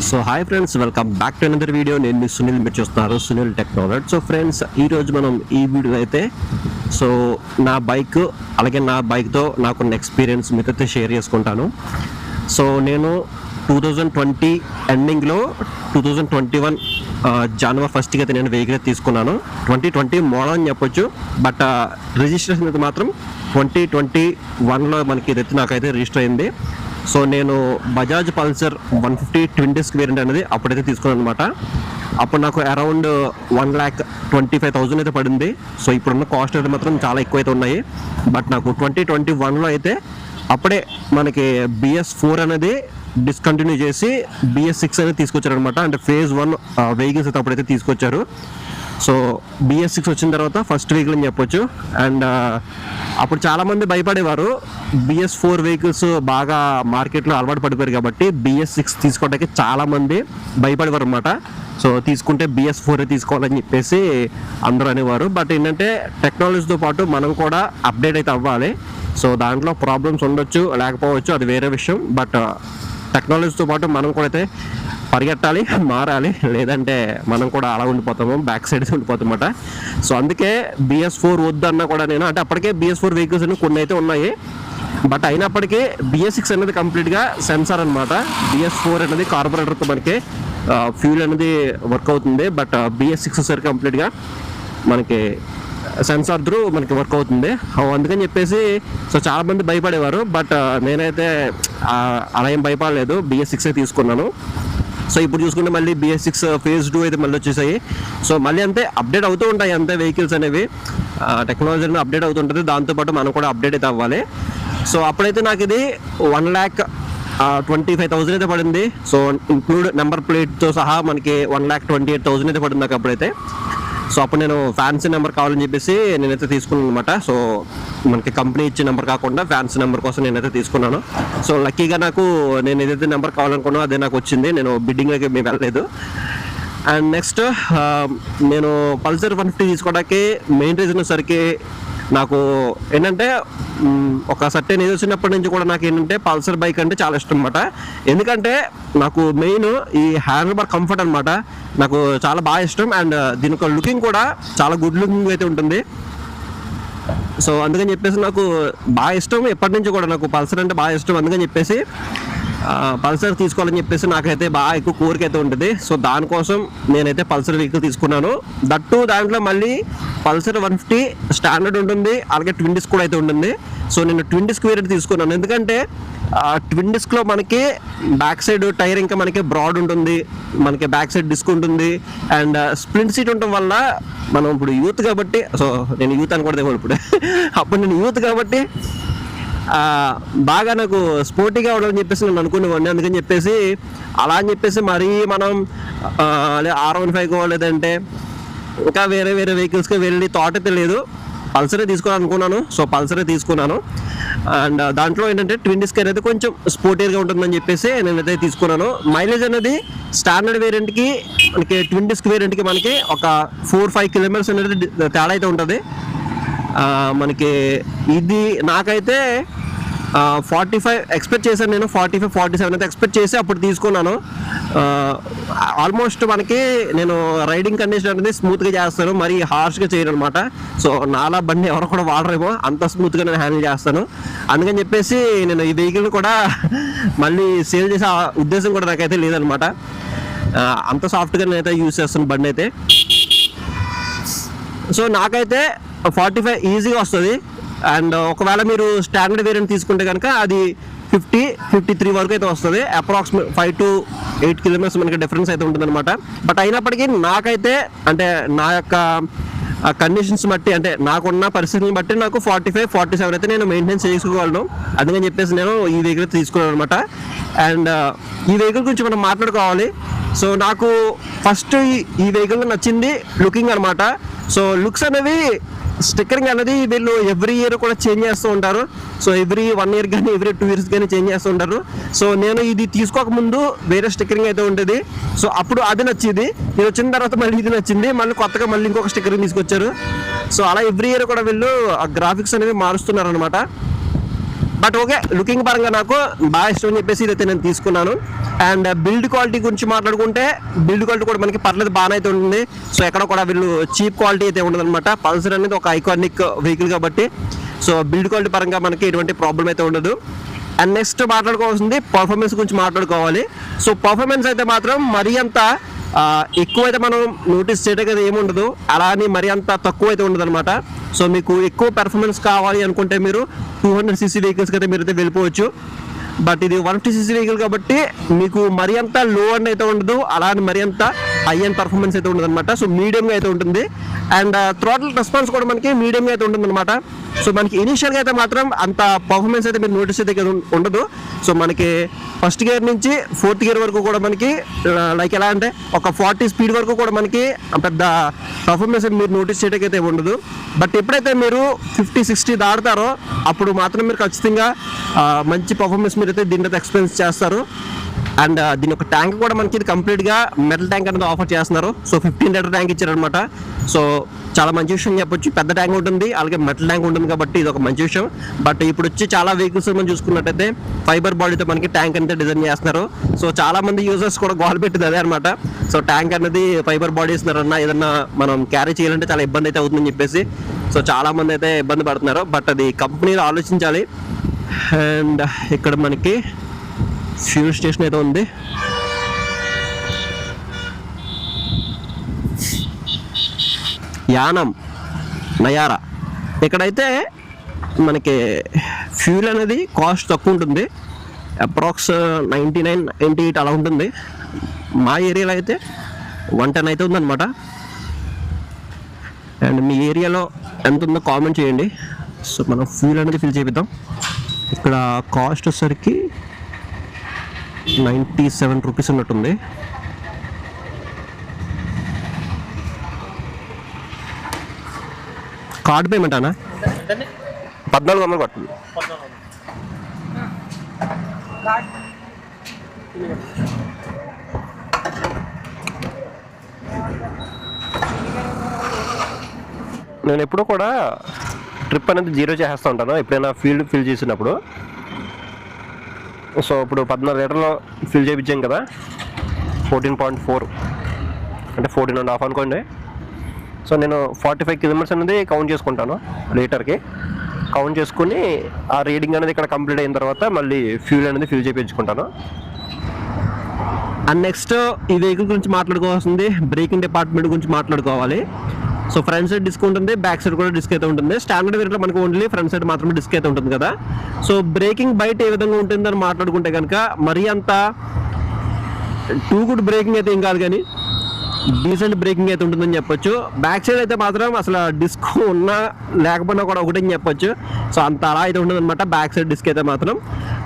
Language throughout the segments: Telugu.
So hi friends, welcome back to another video. నేను మీ సునీల్, మీరు చూస్తున్నారు సునీల్ టెక్నాలజీ. సో ఫ్రెండ్స్, ఈరోజు మనం ఈ వీడియో అయితే నా బైక్ అలాగే నా బైక్తో నాకున్న ఎక్స్పీరియన్స్ మీతో షేర్ చేసుకుంటాను. సో నేను 2020 ఎండింగ్లో 2021 జనవరి 1కి అయితే నేను వెహికల్ తీసుకున్నాను. 2020 మోడల్ అని చెప్పొచ్చు, బట్ రిజిస్ట్రేషన్ అయితే మాత్రం 2021లో మనకి ఇదైతే నాకైతే రిజిస్టర్ అయింది. సో నేను Bajaj Pulsar 150 twin disc variant అనేది అప్పుడైతే తీసుకున్నాను అనమాట. అప్పుడు నాకు అరౌండ్ 1,25,000 అయితే పడింది. సో ఇప్పుడున్న కాస్ట్ అయితే మాత్రం చాలా ఎక్కువ అయితే ఉన్నాయి. బట్ నాకు 2021లో అయితే అప్పుడే మనకి BS4 అనేది డిస్కంటిన్యూ చేసి BS6 అనేది తీసుకొచ్చారు అనమాట. అంటే ఫేజ్ 1 వెహికల్స్ అయితే అప్పుడైతే తీసుకొచ్చారు. సో BS6 వచ్చిన తర్వాత ఫస్ట్ వెహికల్ అని చెప్పొచ్చు. అండ్ అప్పుడు చాలామంది భయపడేవారు. BS4 వెహికల్స్ బాగా మార్కెట్లో అలవాటు పడిపోయారు కాబట్టి BS6 తీసుకోవడానికి చాలామంది భయపడేవారు అనమాట. సో తీసుకుంటే BS4 తీసుకోవాలని చెప్పేసి అందరూ అనేవారు. బట్ ఏంటంటే టెక్నాలజీతో పాటు మనం కూడా అప్డేట్ అయితే అవ్వాలి. సో దాంట్లో ప్రాబ్లమ్స్ ఉండొచ్చు, లేకపోవచ్చు, అది వేరే విషయం. బట్ టెక్నాలజీతో పాటు మనం కూడా అయితే పరిగెట్టాలి, మారాలి. లేదంటే మనం కూడా అలా ఉండిపోతాము, బ్యాక్ సైడ్ ఉండిపోతాం అన్నమాట. సో అందుకే BS4 వద్దన్నా కూడా నేను, అంటే అప్పటికే BS4 వెహికల్స్ అని కొన్ని అయితే ఉన్నాయి. బట్ అయినప్పటికీ BS6 అనేది కంప్లీట్గా సెన్సార్ అనమాట. BS4 అనేది కార్బొరేటర్తో మనకి ఫ్యూల్ అనేది వర్క్ అవుతుంది. బట్ BS6 వచ్చేసరికి కంప్లీట్గా మనకి సెన్సార్ త్రూ మనకి వర్క్ అవుతుంది. అందుకని చెప్పేసి సో చాలామంది భయపడేవారు. బట్ నేనైతే అలా ఏం భయపడలేదు, BS6 తీసుకున్నాను. సో ఇప్పుడు చూసుకుంటే మళ్ళీ BS6 ఫేజ్ 2 అయితే మళ్ళీ వచ్చేసాయి. సో మళ్ళీ అంతే అప్డేట్ అవుతూ ఉంటాయి అంతే వెహికల్స్ అనేవి, టెక్నాలజీ అనేది అప్డేట్ అవుతుంటుంది. దాంతోపాటు మనం కూడా అప్డేట్ అయితే అవ్వాలి. సో అప్పుడైతే నాకు ఇది 1,25,000 అయితే పడింది. సో ఇంక్లూడ్ నెంబర్ ప్లేట్తో సహా మనకి 1,28,000 అయితే పడింది నాకు అప్పుడైతే. సో అప్పుడు నేను ఫ్యాన్సీ నెంబర్ కావాలని చెప్పేసి నేనైతే తీసుకున్నాను అనమాట. సో మనకి కంపెనీ ఇచ్చే నెంబర్ కాకుండా ఫ్యాన్సీ నెంబర్ కోసం నేనైతే తీసుకున్నాను. సో లక్కీగా నాకు నేను ఏదైతే నెంబర్ కావాలనుకున్నానో అదే నాకు వచ్చింది. నేను బిడ్డింగ్లోకి మేము వెళ్ళలేదు. అండ్ నెక్స్ట్ నేను పల్సర్ 150 తీసుకోవడానికి మెయిన్ రీజన్ వచ్చేసరికి నాకు ఏంటంటే ఒక సర్టెన్ ఏజ్ వచ్చినప్పటి నుంచి కూడా నాకు ఏంటంటే పల్సర్ బైక్ అంటే చాలా ఇష్టం అనమాట. ఎందుకంటే నాకు మెయిన్ ఈ హ్యాండిల్ బార్ కంఫర్ట్ అనమాట, నాకు చాలా బాగా ఇష్టం. అండ్ దీని ఒక లుకింగ్ కూడా చాలా గుడ్ లుకింగ్ అయితే ఉంటుంది. సో అందుకని చెప్పేసి నాకు బాగా ఇష్టం, ఎప్పటి నుంచి కూడా నాకు పల్సర్ అంటే బాగా ఇష్టం. అందుకని చెప్పేసి పల్సర్ తీసుకోవాలని చెప్పేసి నాకైతే బాగా ఎక్కువ కోరిక అయితే ఉంటుంది. సో దానికోసం నేనైతే పల్సర్ వెహికల్ తీసుకున్నాను. దట్టు దాంట్లో మళ్ళీ పల్సర్ 150 స్టాండర్డ్ ఉంటుంది, అలాగే ట్విన్ డిస్క్ కూడా అయితే ఉంటుంది. సో నేను ట్విన్ డిస్క్ వేరియంట్ తీసుకున్నాను. ఎందుకంటే ట్విన్ డిస్క్లో మనకి బ్యాక్ సైడ్ టైర్ ఇంకా మనకి బ్రాడ్ ఉంటుంది, మనకి బ్యాక్ సైడ్ డిస్క్ ఉంటుంది. అండ్ స్ప్లింట్ సీట్ ఉండటం వల్ల మనం ఇప్పుడు యూత్ కాబట్టి, సో నేను యూత్ అనుకోవడం ఇప్పుడు అప్పుడు నేను యూత్ కాబట్టి బాగా నాకు స్పోర్టీగా ఉండాలని చెప్పేసి నేను అనుకునేవాడిని. అందుకని చెప్పేసి అలా అని చెప్పేసి మరీ మనం R15 లేదంటే ఇంకా వేరే వేరే వెహికల్స్కి వెళ్ళి థాట్ అయితే లేదు. పల్సరే తీసుకోవాలనుకున్నాను. సో పల్సరే తీసుకున్నాను. అండ్ దాంట్లో ఏంటంటే ట్విన్ డిస్క్ అనేది కొంచెం స్పోర్టీగా ఉంటుందని చెప్పేసి నేనైతే తీసుకున్నాను. మైలేజ్ అనేది స్టాండర్డ్ వేరియంట్కి మనకి ట్విన్ డిస్క్ వేరియంట్కి మనకి ఒక 4-5 కిలోమీటర్స్ అనేది తేడా అయితే ఉంటుంది. మనకి ఇది నాకైతే 45 ఎక్స్పెక్ట్ చేశాను. నేను 45-47 అయితే ఎక్స్పెక్ట్ చేసి అప్పుడు తీసుకున్నాను. ఆల్మోస్ట్ మనకి నేను రైడింగ్ కండిషన్ అనేది స్మూత్గా చేస్తాను, మరీ హార్ష్గా చేయను అనమాట. సో నాలా బండి ఎవరు కూడా వాడరేమో అంత స్మూత్గా నేను హ్యాండిల్ చేస్తాను. అందుకని చెప్పేసి నేను ఈ వెహికల్ కూడా మళ్ళీ సేల్ చేసే ఉద్దేశం కూడా నాకైతే లేదనమాట. అంత సాఫ్ట్గా నేనైతే యూజ్ చేస్తాను బండి అయితే. సో నాకైతే 45 ఈజీగా వస్తుంది. అండ్ ఒకవేళ మీరు స్టాండర్డ్ వేరియంట్ తీసుకుంటే కనుక అది 50-53 వరకు అయితే వస్తుంది. అప్రాక్సిమేట్ 5-8 కిలోమీటర్స్ మనకి డిఫరెన్స్ అయితే ఉంటుంది అనమాట. బట్ అయినప్పటికీ నాకైతే అంటే నా యొక్క కండిషన్స్ బట్టి, అంటే నాకున్న పరిస్థితిని బట్టి నాకు 45-47 అయితే నేను మెయింటైన్ చేసుకోగలను. అందుకని చెప్పేసి నేను ఈ వెహికల్ తీసుకున్నాను అనమాట. అండ్ ఈ వెహికల్ గురించి మనం మాట్లాడుకోవాలి. సో నాకు ఫస్ట్ ఈ వెహికల్ నచ్చింది లుకింగ్ అనమాట. సో లుక్స్ అనేవి స్టిక్కరింగ్ అనేది వీళ్ళు ఎవ్రీ ఇయర్ కూడా చేంజ్ చేస్తూ ఉంటారు. సో ఎవ్రీ 1 ఇయర్ కానీ ఎవ్రీ 2 ఇయర్స్ కానీ చేంజ్ చేస్తూ ఉంటారు. సో నేను ఇది తీసుకోకముందు వేరే స్టిక్కరింగ్ అయితే ఉంటుంది. సో అప్పుడు అది నచ్చింది. ఇది వచ్చిన తర్వాత మళ్ళీ ఇది నచ్చింది, మళ్ళీ కొత్తగా మళ్ళీ ఇంకొక స్టిక్కరింగ్ తీసుకొచ్చారు. సో అలా ఎవ్రీ ఇయర్ కూడా వీళ్ళు ఆ గ్రాఫిక్స్ అనేవి మారుస్తున్నారు అనమాట. బట్ ఓకే, లుకింగ్ పరంగా నాకు బాగా ఇష్టం అని చెప్పేసి ఇదైతే నేను తీసుకున్నాను. అండ్ బిల్డ్ క్వాలిటీ గురించి మాట్లాడుకుంటే బిల్డ్ క్వాలిటీ కూడా మనకి పర్లేదు, బాగానే అయితే ఉంటుంది. సో ఎక్కడ కూడా వీళ్ళు చీప్ క్వాలిటీ అయితే ఉండదు అనమాట. పల్సర్ అనేది ఒక ఐకానిక్ వెహికల్ కాబట్టి సో బిల్డ్ క్వాలిటీ పరంగా మనకి ఎటువంటి ప్రాబ్లం అయితే ఉండదు. అండ్ నెక్స్ట్ మాట్లాడుకోవాల్సింది పర్ఫార్మెన్స్ గురించి మాట్లాడుకోవాలి. సో పర్ఫార్మెన్స్ అయితే మాత్రం మరీ అంత ఎక్కువ అయితే మనం నోటీస్ చేయడం కదా ఏముండదు, అలా అని మరీ అంత తక్కువ అయితే ఉండదు అనమాట. సో మీకు ఎక్కువ పెర్ఫార్మెన్స్ కావాలి అనుకుంటే మీరు 200cc వెహికల్స్కి అయితే మీరైతే వెళ్ళిపోవచ్చు. బట్ ఇది 150cc వెహికల్ కాబట్టి మీకు మరీ అంత లో అండ్ అయితే ఉండదు, అలా అని మరీ అంత హై అండ్ పర్ఫార్మెన్స్ అయితే ఉండదు అనమాట. సో మీడియంగా అయితే ఉంటుంది. అండ్ థ్రాటిల్ రెస్పాన్స్ కూడా మనకి మీడియంగా అయితే ఉంటుంది అనమాట. సో మనకి ఇనీషియల్గా అయితే మాత్రం అంత పర్ఫార్మెన్స్ అయితే మీరు నోటీస్ అయితే ఉండదు. సో మనకి ఫస్ట్ గేర్ నుంచి 4th గేర్ వరకు కూడా మనకి లైక్ ఎలా అంటే ఒక 40 స్పీడ్ వరకు కూడా మనకి పెద్ద పర్ఫార్మెన్స్ మీరు నోటీస్ చేయడానికి అయితే ఉండదు. బట్ ఎప్పుడైతే మీరు 50-60 దాటుతారో అప్పుడు మాత్రం మీరు ఖచ్చితంగా మంచి పర్ఫార్మెన్స్ మీరు అయితే దీంట్లో ఎక్స్పీరియన్స్ చేస్తారు. అండ్ దీని ఒక ట్యాంక్ కూడా మనకి ఇది కంప్లీట్గా మెటల్ ట్యాంక్ అనేది ఆఫర్ చేస్తున్నారు. సో 15 లీటర్ ట్యాంక్ ఇచ్చారనమాట. సో చాలా మంచి విషయం చెప్పొచ్చు. పెద్ద ట్యాంక్ ఉంటుంది, అలాగే మెటల్ ట్యాంక్ ఉంటుంది కాబట్టి ఇది ఒక మంచి విషయం. బట్ ఇప్పుడు వచ్చి చాలా వెహికల్స్ మనం చూసుకున్నట్టయితే ఫైబర్ బాడీతో మనకి ట్యాంక్ అనేది డిజైన్ చేస్తున్నారు. సో చాలా మంది యూజర్స్ కూడా గోల్ పెట్టింది అదే అనమాట. సో ట్యాంక్ అనేది ఫైబర్ బాడీ ఇస్తున్నారన్న ఏదన్నా మనం క్యారీ చేయాలంటే చాలా ఇబ్బంది అయితే అవుతుందని చెప్పేసి సో చాలా మంది అయితే ఇబ్బంది పడుతున్నారు. బట్ అది కంపెనీలో ఆలోచించాలి. అండ్ ఇక్కడ మనకి ఫ్యూల్ స్టేషన్ అయితే ఉంది. యానం నయారా ఇక్కడైతే మనకి ఫ్యూల్ అనేది కాస్ట్ తక్కువ ఉంటుంది, అప్రాక్స్ 99-98 అలా ఉంటుంది. మా ఏరియాలో అయితే 110 అయితే ఉందన్నమాట. అండ్ మీ ఏరియాలో ఎంత ఉందో కామెంట్ చేయండి. సో మనం ఫ్యూల్ అనేది ఫిల్ చేపిద్దాం. ఇక్కడ కాస్ట్ వచ్చేసరికి 97 రూపీస్ ఉన్నట్టుంది. కార్డ్ పేమెంట్ అన్నా 1400 పడుతుంది. నేను ఎప్పుడు కూడా ట్రిప్ అనేది 0 చేస్తూ ఉంటాను ఎప్పుడైనా ఫీల్డ్ ఫిల్ చేసినప్పుడు. సో ఇప్పుడు 14 లీటర్లో ఫిల్ చేయించాం కదా, 14.4 అంటే 14.5 అనుకోండి. సో నేను 45 కిలోమీటర్స్ అనేది కౌంట్ చేసుకుంటాను లీటర్కి. కౌంట్ చేసుకుని ఆ రీడింగ్ అనేది ఇక్కడ కంప్లీట్ అయిన తర్వాత మళ్ళీ ఫ్యూల్ అనేది ఫిల్ చేయించుకుంటాను. అండ్ నెక్స్ట్ ఈ వెహికల్ గురించి మాట్లాడుకోవాల్సింది బ్రేకింగ్ డిపార్ట్మెంట్ గురించి మాట్లాడుకోవాలి. సో ఫ్రంట్ సైడ్ డిస్క్ ఉంటుంది, బ్యాక్ సైడ్ కూడా డిస్క్ అయితే ఉంటుంది. స్టాండర్డ్ వేరియంట్లో మనకు ఓన్లీ ఫ్రంట్ సైడ్ మాత్రమే డిస్క్ అయితే ఉంటుంది కదా. సో బ్రేకింగ్ బయట ఏ విధంగా ఉంటుందని మాట్లాడుకుంటే కనుక మరీ అంత టూ గుడ్ బ్రేకింగ్ అయితే ఏం కాదు, కానీ డీసెంట్ బ్రేకింగ్ అయితే ఉంటుందని చెప్పొచ్చు. బ్యాక్ సైడ్ అయితే మాత్రం అసలు డిస్క్ ఉన్నా లేకపోయినా కూడా ఒకటే చెప్పొచ్చు. సో అంత అలా అయితే ఉంటుంది అనమాట. బ్యాక్ సైడ్ డిస్క్ అయితే మాత్రం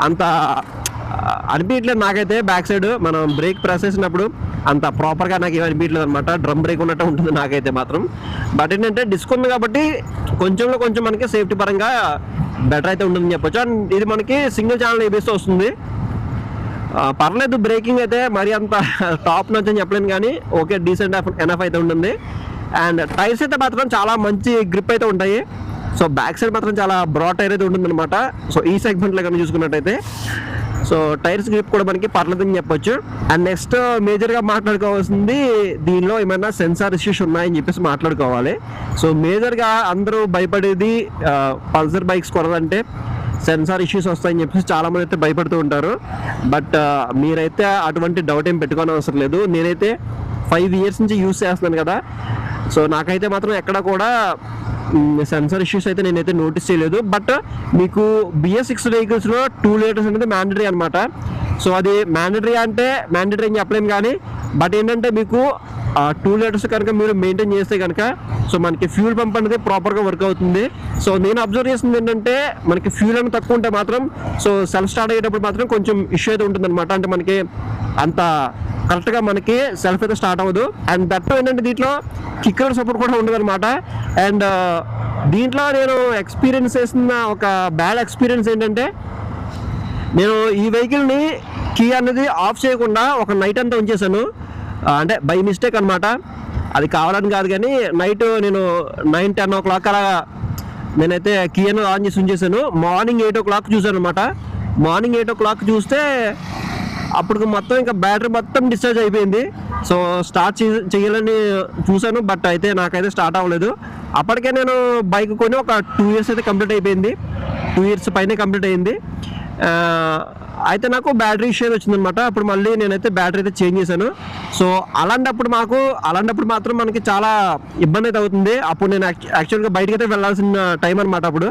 అంత అనిపించట్లేదు నాకైతే. బ్యాక్ సైడ్ మనం బ్రేక్ ప్రెస్ చేసినప్పుడు అంత ప్రాపర్గా నాకు ఏమి అనిపించలేదు అనమాట. డ్రమ్ బ్రేక్ ఉన్నట్టు ఉంటుంది నాకైతే మాత్రం. బట్ ఏంటంటే డిస్క్ ఉంది కాబట్టి కొంచెంలో కొంచెం మనకి సేఫ్టీ పరంగా బెటర్ అయితే ఉంటుందని చెప్పొచ్చు. అండ్ ఇది మనకి సింగిల్ ఛానల్ ఏబిఎస్ వస్తుంది. పర్లేదు, బ్రేకింగ్ అయితే మరి అంత టాప్ నచ్ అని చెప్పలేను, కానీ ఓకే డీసెంట్ ఎనఫ్ అయితే ఉంటుంది. అండ్ టైర్స్ అయితే మాత్రం చాలా మంచి గ్రిప్ అయితే ఉంటాయి. సో బ్యాక్ సైడ్ మాత్రం చాలా బ్రాడ్ టైర్ అయితే ఉంటుందన్నమాట. సో ఈ సెగ్మెంట్లో కనుక చూసుకున్నట్టయితే సో టైర్స్ గ్రిప్ కూడా మనకి పర్లేదని చెప్పొచ్చు. అండ్ నెక్స్ట్ మేజర్గా మాట్లాడుకోవాల్సింది దీనిలో ఏమైనా సెన్సార్ ఇష్యూస్ ఉన్నాయని చెప్పేసి మాట్లాడుకోవాలి. సో మేజర్గా అందరూ భయపడేది పల్సర్ బైక్స్ కొనాలంటే సెన్సార్ ఇష్యూస్ వస్తాయని చెప్పేసి చాలామంది అయితే భయపడుతూ ఉంటారు. బట్ మీరైతే అటువంటి డౌట్ ఏం పెట్టుకోని అవసరం లేదు. నేనైతే 5 years నుంచి యూజ్ చేస్తున్నాను కదా. సో నాకైతే మాత్రం ఎక్కడ కూడా సెన్సార్ ఇష్యూస్ అయితే నేనైతే నోటీస్ చేయలేదు. బట్ మీకు BS6 వెహికల్స్లో 2 liters అనేది మ్యాండటరీ అనమాట. సో అది మ్యాండటరీ అంటే మ్యాండటరీ అని చెప్పలేము, కానీ బట్ ఏంటంటే మీకు 2 liters కనుక మీరు మెయింటైన్ చేస్తే కనుక సో మనకి ఫ్యూల్ పంప్ అనేది ప్రాపర్గా వర్క్ అవుతుంది. సో నేను అబ్జర్వ్ చేసింది ఏంటంటే మనకి ఫ్యూల్ అనేది తక్కువ ఉంటే మాత్రం సో సెల్ఫ్ స్టార్ట్ అయ్యేటప్పుడు మాత్రం కొంచెం ఇష్యూ అయితే ఉంటుంది అనమాట. అంటే మనకి అంత కరెక్ట్గా మనకి సెల్ఫ్ అయితే స్టార్ట్ అవ్వదు. అండ్ దట్ ఏంటంటే దీంట్లో కిక్కర్ సపోర్ట్ కూడా ఉండదు అనమాట. అండ్ దీంట్లో నేను ఎక్స్పీరియన్స్ చేసిన ఒక బ్యాడ్ ఎక్స్పీరియన్స్ ఏంటంటే నేను ఈ వెహికల్ని కీ అనేది ఆఫ్ చేయకుండా ఒక నైట్ అంతా ఉంచేసాను. అంటే బై మిస్టేక్ అనమాట, అది కావాలని కాదు, కానీ నైట్ నేను 9-10 o'clock అలా నేనైతే కీ అనేది ఆన్ చేసి ఉంచేసాను. మార్నింగ్ 8 o'clock చూసాను అనమాట. మార్నింగ్ 8 o'clock చూస్తే అప్పుడు మొత్తం ఇంకా బ్యాటరీ మొత్తం డిశ్చార్జ్ అయిపోయింది. సో స్టార్ట్ చేయాలని చూసాను, బట్ అయితే నాకైతే స్టార్ట్ అవ్వలేదు. అప్పటికే నేను బైక్ కొని ఒక 2 years అయితే కంప్లీట్ అయిపోయింది. 2 years పైనే కంప్లీట్ అయింది. అయితే నాకు బ్యాటరీ ఇష్యూ వచ్చిందనమాట. అప్పుడు మళ్ళీ నేనైతే బ్యాటరీ అయితే చేంజ్ చేశాను. సో అలాంటప్పుడు మాత్రం మనకి చాలా ఇబ్బంది అయితే అవుతుంది. అప్పుడు నేను యాక్చువల్గా బయటకి అయితే వెళ్ళాల్సిన టైం అనమాట. అప్పుడు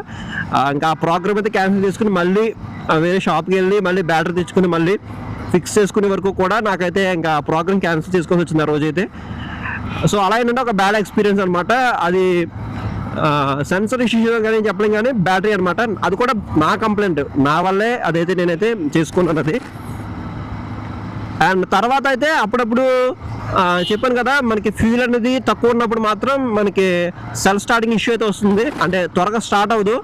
ఇంకా ఆ ప్రోగ్రామ్ అయితే క్యాన్సిల్ చేసుకుని మళ్ళీ వేరే షాప్కి వెళ్ళి మళ్ళీ బ్యాటరీ తెచ్చుకుని మళ్ళీ ఫిక్స్ చేసుకునే వరకు కూడా నాకైతే ఇంకా ప్రోగ్రామ్ క్యాన్సిల్ చేసుకోవాల్సి వచ్చింది ఆ రోజైతే. సో అలా ఏంటంటే ఒక బ్యాడ్ ఎక్స్పీరియన్స్ అనమాట. అది సెన్సర్ ఇష్యూ కానీ చెప్పలేం, కానీ బ్యాటరీ అనమాట. అది కూడా నా కంప్లైంట్, నా వల్లే అదైతే నేనైతే చేసుకున్నాను అది. అండ్ తర్వాత అయితే అప్పుడప్పుడు చెప్పాను కదా, మనకి ఫ్యూల్ అనేది తక్కువ ఉన్నప్పుడు మాత్రం మనకి సెల్ఫ్ స్టార్టింగ్ ఇష్యూ అయితే వస్తుంది. అంటే త్వరగా స్టార్ట్ అవ్వదు,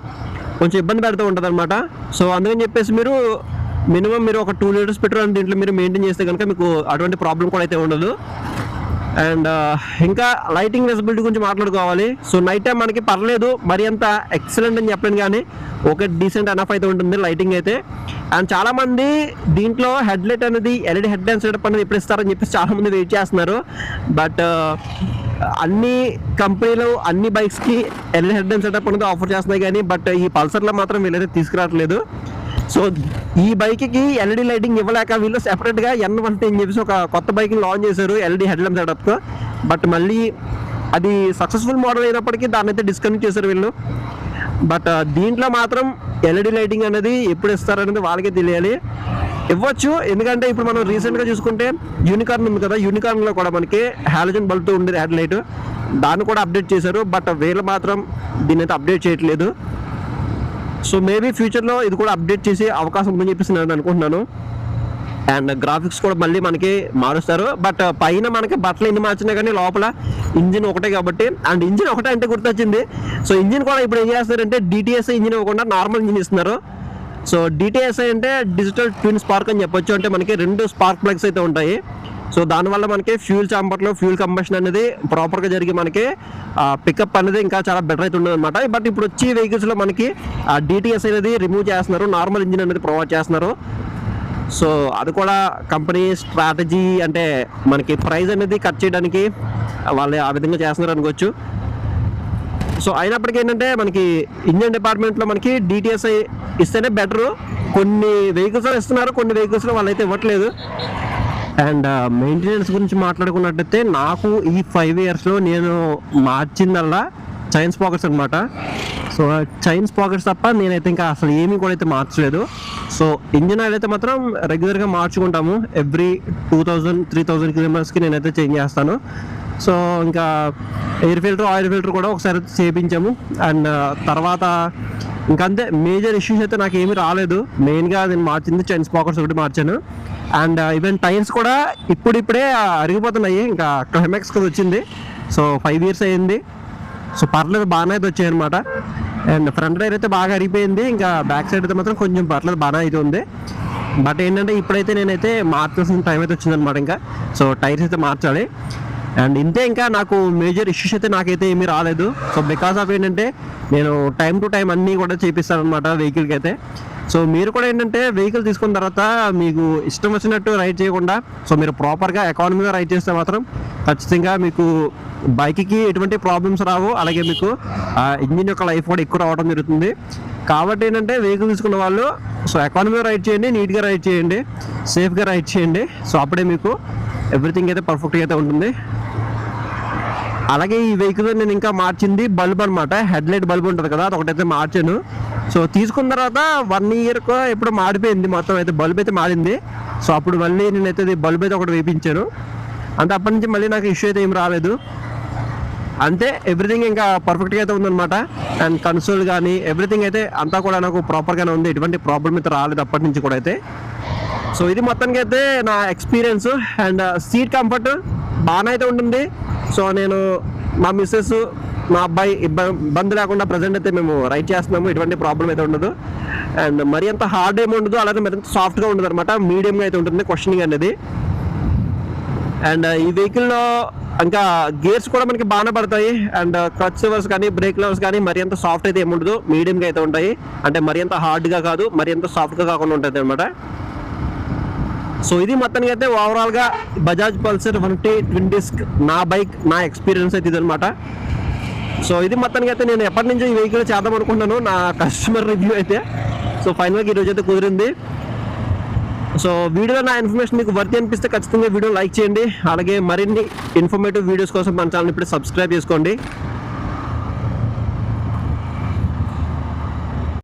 కొంచెం ఇబ్బంది పెడుతూ ఉంటుంది అనమాట. సో అందుకని చెప్పేసి మీరు మినిమం ఒక 2 liters పెట్రోల్ దీంట్లో మీరు మెయింటైన్ చేస్తే కనుక మీకు అటువంటి ప్రాబ్లం కూడా అయితే ఉండదు. అండ్ ఇంకా లైటింగ్ విజిబిలిటీ గురించి మాట్లాడుకోవాలి. సో నైట్ టైం మనకి పర్లేదు, మరి అంత ఎక్సలెంట్ అని చెప్పలేను, కానీ ఒక డీసెంట్ ఎనఫ్ అయితే ఉంటుంది లైటింగ్ అయితే. అండ్ చాలామంది దీంట్లో హెడ్ లైట్ అనేది LED హెడ్ లైట్ సెటప్ అనేది ఎప్పుడు ఇస్తారని చెప్పేసి చాలామంది వెయిట్ చేస్తున్నారు. బట్ అన్ని కంపెనీలు అన్ని బైక్స్కి LED హెడ్ లైట్ సెటప్ అనేది ఆఫర్ చేస్తున్నాయి, కానీ బట్ ఈ పల్సర్లో మాత్రం వీళ్ళైతే తీసుకురావట్లేదు. సో ఈ బైక్కి LED లైటింగ్ ఇవ్వలేక వీళ్ళు సెపరేట్గా N110 అని చెప్పేసి ఒక కొత్త బైక్ని లాంచ్ చేశారు LED హెడ్ ల్యాంప్ సెటప్తో. బట్ మళ్ళీ అది సక్సెస్ఫుల్ మోడల్ అయినప్పటికీ దాన్ని అయితే డిస్కనెక్ట్ చేశారు వీళ్ళు. బట్ దీంట్లో మాత్రం LED లైటింగ్ అనేది ఎప్పుడు ఇస్తారనేది వాళ్ళకే తెలియాలి. ఇవ్వచ్చు, ఎందుకంటే ఇప్పుడు మనం రీసెంట్గా చూసుకుంటే యూనికార్న్ ఉంది కదా, యూనికార్న్లో కూడా మనకి హాలోజన్ బల్బ్తో ఉండేది హెడ్ లైట్, దాన్ని కూడా అప్డేట్ చేశారు. బట్ వీళ్ళు మాత్రం దీన్ని అయితే అప్డేట్ చేయట్లేదు. సో మేబీ ఫ్యూచర్లో ఇది కూడా అప్డేట్ చేసే అవకాశం ఉందని చెప్పేసి నేను అనుకుంటున్నాను. అండ్ గ్రాఫిక్స్ కూడా మళ్ళీ మనకి మారుస్తారు. బట్ పైన మనకి బట్టలు ఎన్ని మార్చినా కానీ లోపల ఇంజిన్ ఒకటే కాబట్టి, అండ్ ఇంజిన్ ఒకటే అంటే గుర్తొచ్చింది. సో ఇంజిన్ కూడా ఇప్పుడు ఏం చేస్తారంటే DTSI ఇంజిన్ ఇవ్వకుండా నార్మల్ ఇంజిన్ ఇస్తున్నారు. సో DTSI అంటే డిజిటల్ ట్విన్ స్పార్క్ అని చెప్పొచ్చు. అంటే మనకి 2 స్పార్క్ ప్లగ్స్ అయితే ఉంటాయి. సో దానివల్ల మనకి ఫ్యూల్ చాంబర్లో ఫ్యూల్ కంబషన్ అనేది ప్రాపర్గా జరిగి మనకి పికప్ అనేది ఇంకా చాలా బెటర్ అయితే ఉండదు అనమాట. బట్ ఇప్పుడు వచ్చే వెహికల్స్లో మనకి DTSI అనేది రిమూవ్ చేస్తున్నారు, నార్మల్ ఇంజిన్ అనేది ప్రొవైడ్ చేస్తున్నారు. సో అది కూడా కంపెనీ స్ట్రాటజీ, అంటే మనకి ప్రైస్ అనేది కట్ చేయడానికి వాళ్ళు ఆ విధంగా చేస్తున్నారు అనుకోవచ్చు. సో అయినప్పటికీ ఏంటంటే మనకి ఇంజిన్ డిపార్ట్మెంట్లో మనకి DTSI ఇస్తేనే బెటరు. కొన్ని వెహికల్స్లో ఇస్తున్నారు, కొన్ని వెహికల్స్లో వాళ్ళైతే ఇవ్వట్లేదు. అండ్ మెయింటెనెన్స్ గురించి మాట్లాడుకున్నట్టయితే నాకు ఈ 5 yearsలో నేను మార్చిందల్లా చైన్ స్పాకెట్స్ అనమాట. సో చైన్ స్పాకెట్స్ తప్ప నేనైతే ఇంకా అసలు ఏమీ కూడా అయితే మార్చలేదు. సో ఇంజిన్ ఆయిల్ అయితే మాత్రం రెగ్యులర్గా మార్చుకుంటాము. ఎవ్రీ 2000-3000 kilometers నేనైతే చేంజ్ చేస్తాను. సో ఇంకా ఎయిర్ ఫిల్టర్, ఆయిల్ ఫిల్టర్ కూడా ఒకసారి చేయించాము. అండ్ తర్వాత ఇంకంతే, మేజర్ ఇష్యూస్ అయితే నాకు ఏమీ రాలేదు. మెయిన్గా నేను మార్చింది చైన్ స్పాకెట్స్ ఒకటి మార్చాను. అండ్ ఈవెన్ టైర్స్ కూడా ఇప్పుడిప్పుడే అరిగిపోతున్నాయి. ఇంకా క్లైమాక్స్ కూడా వచ్చింది. సో 5 years అయ్యింది. సో పర్లేదు, బాగానే అయితే వచ్చాయి అనమాట. అండ్ ఫ్రంట్ టైర్ అయితే బాగా అరిగిపోయింది. ఇంకా బ్యాక్ సైడ్ అయితే మాత్రం కొంచెం పర్లేదు, బాగానే అయితే ఉంది. బట్ ఏంటంటే ఇప్పుడైతే నేనైతే మార్చాల్సిన టైం అయితే వచ్చిందనమాట. ఇంకా సో టైర్స్ అయితే మార్చాలి. అండ్ ఇంతే, ఇంకా నాకు మేజర్ ఇష్యూస్ అయితే నాకైతే ఏమీ రాలేదు. సో బికాస్ ఆఫ్ ఏంటంటే నేను టైం టు టైం అన్నీ కూడా చేపిస్తాను అనమాట వెహికల్కి అయితే. సో మీరు కూడా ఏంటంటే వెహికల్ తీసుకున్న తర్వాత మీకు ఇష్టం వచ్చినట్టు రైడ్ చేయకుండా, సో మీరు ప్రాపర్గా ఎకానమీగా రైడ్ చేస్తే మాత్రం ఖచ్చితంగా మీకు బైక్కి ఎటువంటి ప్రాబ్లమ్స్ రావు. అలాగే మీకు ఇంజిన్ యొక్క లైఫ్ కూడా ఎక్కువ రావడం జరుగుతుంది. కాబట్టి ఏంటంటే వెహికల్ తీసుకున్న వాళ్ళు సో ఎకానమీగా రైడ్ చేయండి, నీట్గా రైడ్ చేయండి, సేఫ్గా రైడ్ చేయండి. సో అప్పుడే మీకు ఎవ్రీథింగ్ అయితే పర్ఫెక్ట్గా అయితే ఉంటుంది. అలాగే ఈ వెహికల్ నేను ఇంకా మార్చింది బల్బ్ అనమాట. హెడ్ లైట్ బల్బ్ ఉంటుంది కదా, అది ఒకటైతే మార్చాను. సో తీసుకున్న తర్వాత 1 yearకో ఎప్పుడు మాడిపోయింది మొత్తం అయితే, బల్బ్ అయితే మారింది. సో అప్పుడు మళ్ళీ నేనైతే బల్బ్ అయితే ఒకటి వేయించాను. అంతే, అప్పటి నుంచి మళ్ళీ నాకు ఇష్యూ అయితే ఏం రాలేదు. అంతే, ఎవ్రీథింగ్ ఇంకా పర్ఫెక్ట్గా అయితే ఉందన్నమాట. అండ్ కన్సోల్ కానీ ఎవ్రీథింగ్ అయితే అంతా కూడా నాకు ప్రాపర్గానే ఉంది. ఎటువంటి ప్రాబ్లం అయితే రాలేదు అప్పటి నుంచి కూడా అయితే. సో ఇది మొత్తానికి అయితే నా ఎక్స్పీరియన్స్. అండ్ సీట్ కంఫర్ట్ బాగానే అయితే ఉంటుంది. సో నేను, మా మిస్సెస్, మా అబ్బాయి ఇబ్బంది లేకుండా ప్రజెంట్ అయితే మేము రైడ్ చేస్తున్నాము. ఎటువంటి ప్రాబ్లం అయితే ఉండదు. అండ్ మరి అంత హార్డ్ ఏమి ఉండదు, అలాగే మరింత సాఫ్ట్గా ఉండదు అనమాట. మీడియంగా అయితే ఉంటుంది క్వశ్చనింగ్ అనేది. అండ్ ఈ వెహికల్లో ఇంకా గేర్స్ కూడా మనకి బాగానే పడతాయి. అండ్ క్లచ్ లెవర్స్ కానీ బ్రేక్ లెవర్స్ కానీ మరి అంత సాఫ్ట్ అయితే ఏముండదు, మీడియంగా అయితే ఉంటాయి. అంటే మరి అంత హార్డ్గా కాదు, మరి అంత సాఫ్ట్గా కాకుండా ఉంటుంది అనమాట. సో ఇది మొత్తానికి అయితే ఓవరాల్గా బజాజ్ పల్సర్ 150 ట్విన్ డిస్క్ నా బైక్, నా ఎక్స్పీరియన్స్ అయితే ఇదనమాట. సో ఇది మొత్తానికి అయితే నేను ఎప్పటి నుంచో ఈ వెహికల్ చేద్దాం అనుకుంటున్నాను, నా కస్టమర్ రివ్యూ అయితే. సో ఫైనల్గా ఈరోజు అయితే కుదిరింది. సో వీడియోలో నా ఇన్ఫర్మేషన్ మీకు వర్తి అనిపిస్తే ఖచ్చితంగా వీడియో లైక్ చేయండి. అలాగే మరిన్ని ఇన్ఫర్మేటివ్ వీడియోస్ కోసం మన ఛానల్ ఇప్పుడు సబ్స్క్రైబ్ చేసుకోండి.